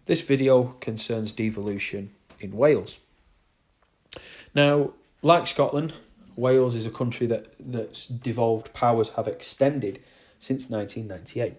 This video concerns devolution in Wales. Now, like Scotland, Wales is a country that's devolved powers have extended since 1998.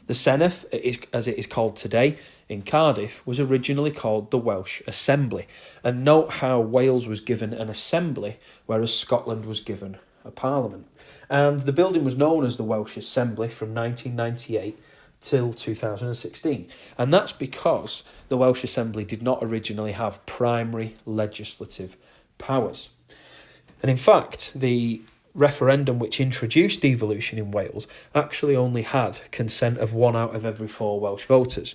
The Senedd, as it is called today, in Cardiff, was originally called the Welsh Assembly. And note how Wales was given an assembly, whereas Scotland was given a parliament. And the building was known as the Welsh Assembly from 1998 till 2016. And that's because the Welsh Assembly did not originally have primary legislative powers. And in fact, the referendum which introduced devolution in Wales actually only had consent of 1 out of every 4 Welsh voters,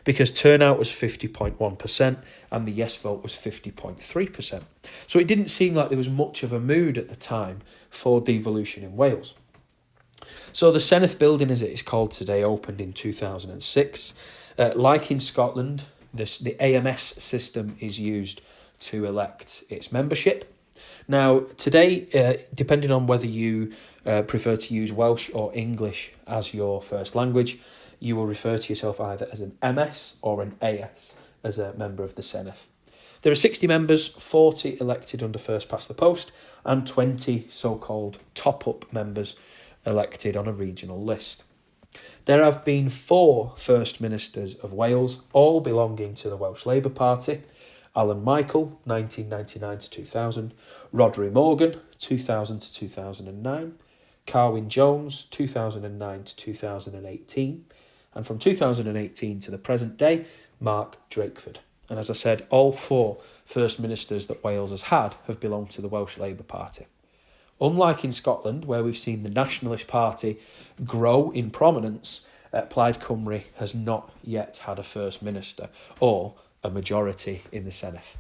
because turnout was 50.1% and the yes vote was 50.3%. So it didn't seem like there was much of a mood at the time for devolution in Wales. So the Senedd building, as it is called today, opened in 2006. Like in Scotland, the AMS system is used to elect its membership. Now, today, depending on whether you prefer to use Welsh or English as your first language, you will refer to yourself either as an MS or an AS as a member of the Senedd. There are 60 members, 40 elected under first past the post, and 20 so-called top-up members elected on a regional list. There have been 4 First Ministers of Wales, all belonging to the Welsh Labour Party: Alan Michael, 1999 to 2000, Rhodri Morgan, 2000 to 2009, Carwyn Jones, 2009 to 2018, and from 2018 to the present day, Mark Drakeford. And as I said, all 4 First Ministers that Wales has had have belonged to the Welsh Labour Party. Unlike in Scotland, where we've seen the Nationalist Party grow in prominence, Plaid Cymru has not yet had a First Minister or a majority in the Senedd.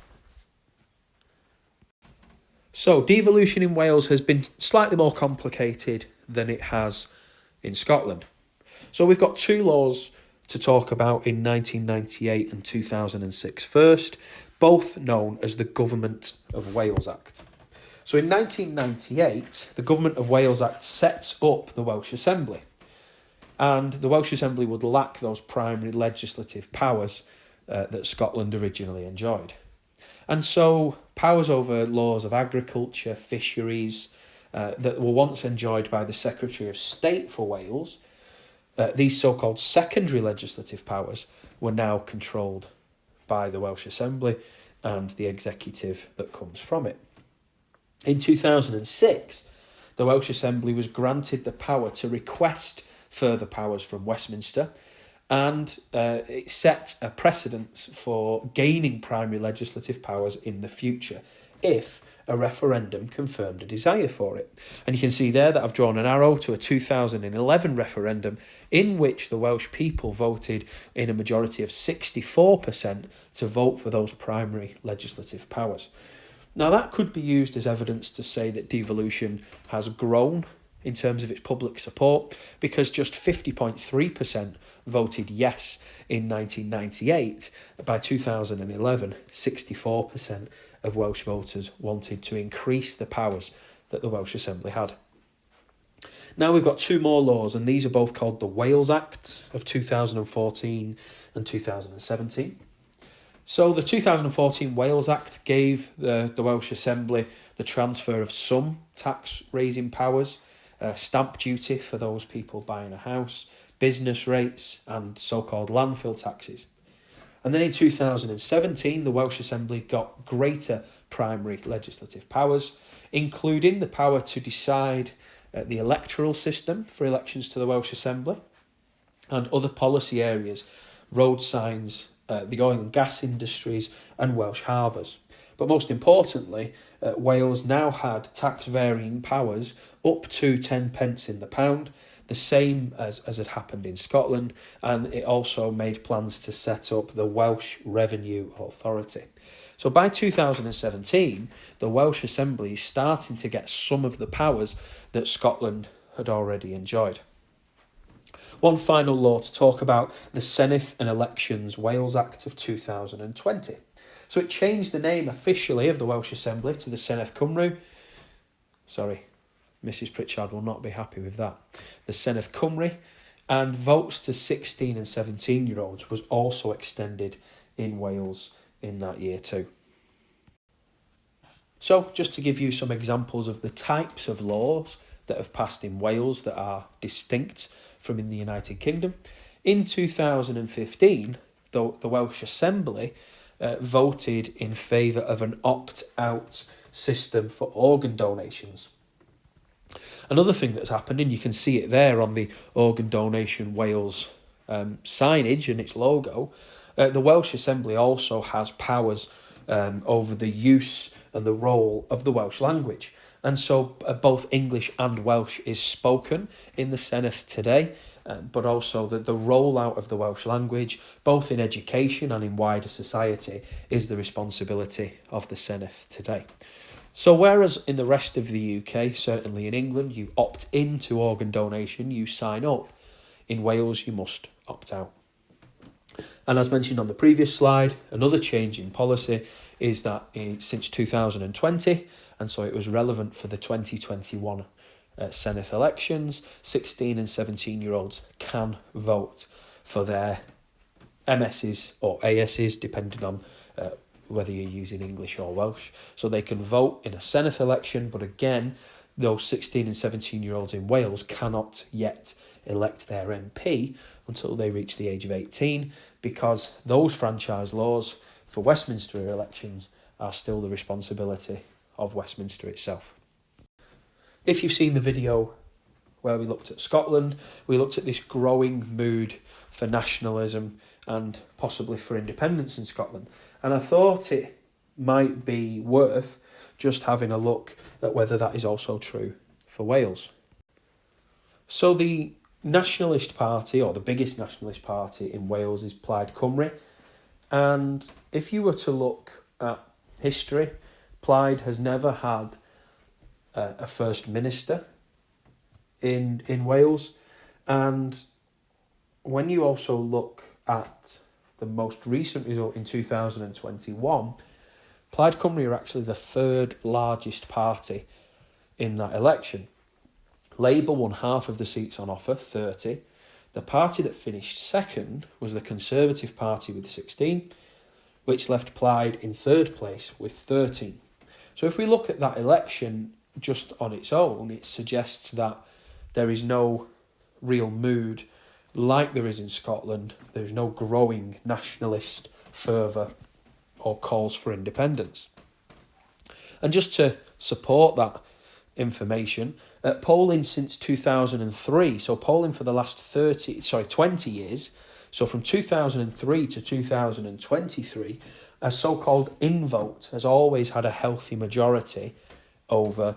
So devolution in Wales has been slightly more complicated than it has in Scotland. So we've got 2 laws to talk about in 1998 and 2006 first, both known as the Government of Wales Act. So in 1998, the Government of Wales Act sets up the Welsh Assembly, and the Welsh Assembly would lack those primary legislative powers that Scotland originally enjoyed. And so powers over laws of agriculture, fisheries, that were once enjoyed by the Secretary of State for Wales, these so-called secondary legislative powers were now controlled by the Welsh Assembly and the executive that comes from it. In 2006, the Welsh Assembly was granted the power to request further powers from Westminster, and it set a precedent for gaining primary legislative powers in the future if a referendum confirmed a desire for it. And you can see there that I've drawn an arrow to a 2011 referendum in which the Welsh people voted in a majority of 64% to vote for those primary legislative powers. Now, that could be used as evidence to say that devolution has grown in terms of its public support, because just 50.3% voted yes in 1998. By 2011, 64% of Welsh voters wanted to increase the powers that the Welsh Assembly had. Now we've got 2 more laws, and these are both called the Wales Act of 2014 and 2017. So the 2014 Wales Act gave the Welsh Assembly the transfer of some tax-raising powers, stamp duty for those people buying a house, business rates and so-called landfill taxes. And then in 2017, the Welsh Assembly got greater primary legislative powers, including the power to decide the electoral system for elections to the Welsh Assembly and other policy areas, road signs, the oil and gas industries and Welsh harbours. But most importantly, Wales now had tax-varying powers up to 10 pence in the pound, the same as had happened in Scotland, and it also made plans to set up the Welsh Revenue Authority. So by 2017, the Welsh Assembly is starting to get some of the powers that Scotland had already enjoyed. One final law to talk about, the Senedd and Elections Wales Act of 2020. So it changed the name officially of the Welsh Assembly to the Senedd Cymru. Sorry, Mrs Pritchard will not be happy with that. The Senedd Cymru, And votes to 16 and 17-year-olds was also extended in Wales in that year too. So, just to give you some examples of the types of laws that have passed in Wales that are distinct from in the United Kingdom. In 2015, the Welsh Assembly voted in favour of an opt-out system for organ donations. Another thing that's happened, and you can see it there on the Organ Donation Wales signage and its logo, the Welsh Assembly also has powers over the use and the role of the Welsh language. And so both English and Welsh is spoken in the Senedd today, but also that the rollout of the Welsh language, both in education and in wider society, is the responsibility of the Senedd today. So whereas in the rest of the UK, certainly in England, you opt into organ donation, you sign up, in Wales you must opt out. And as mentioned on the previous slide, another change in policy is that since 2020, and so it was relevant for the 2021 Senedd elections, 16 and 17-year-olds can vote for their MSs or ASs, depending on whether you're using English or Welsh. So they can vote in a Senedd election, but again, those 16 and 17-year-olds in Wales cannot yet elect their MP until they reach the age of 18, because those franchise laws for Westminster elections are still the responsibility of Westminster itself. If you've seen the video where we looked at Scotland, we looked at this growing mood for nationalism and possibly for independence in Scotland. And I thought it might be worth just having a look at whether that is also true for Wales. So the nationalist party, or the biggest nationalist party in Wales, is Plaid Cymru. And if you were to look at history, Plaid has never had a First Minister in Wales. And when you also look at the most recent result in 2021, Plaid Cymru are actually the third largest party in that election. Labour won half of the seats on offer, 30. The party that finished second was the Conservative Party with 16, which left Plaid in third place with 13. So if we look at that election just on its own, it suggests that there is no real mood like there is in Scotland. There's no growing nationalist fervour or calls for independence. And just to support that information, polling since 2003, so polling for the last 20 years, so from 2003 to 2023, a so-called in-vote has always had a healthy majority over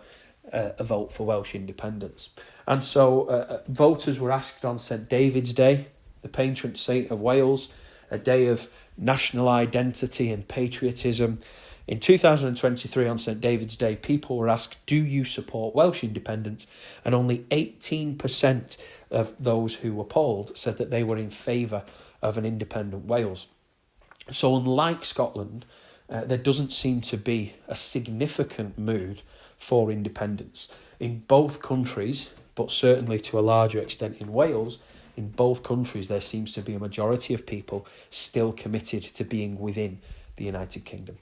a vote for Welsh independence. And so voters were asked on St David's Day, the patron saint of Wales, a day of national identity and patriotism. In 2023, on St David's Day, people were asked, do you support Welsh independence? And only 18% of those who were polled said that they were in favour of an independent Wales. So unlike Scotland, there doesn't seem to be a significant mood for independence. In both countries, but certainly to a larger extent in Wales, in both countries there seems to be a majority of people still committed to being within the United Kingdom.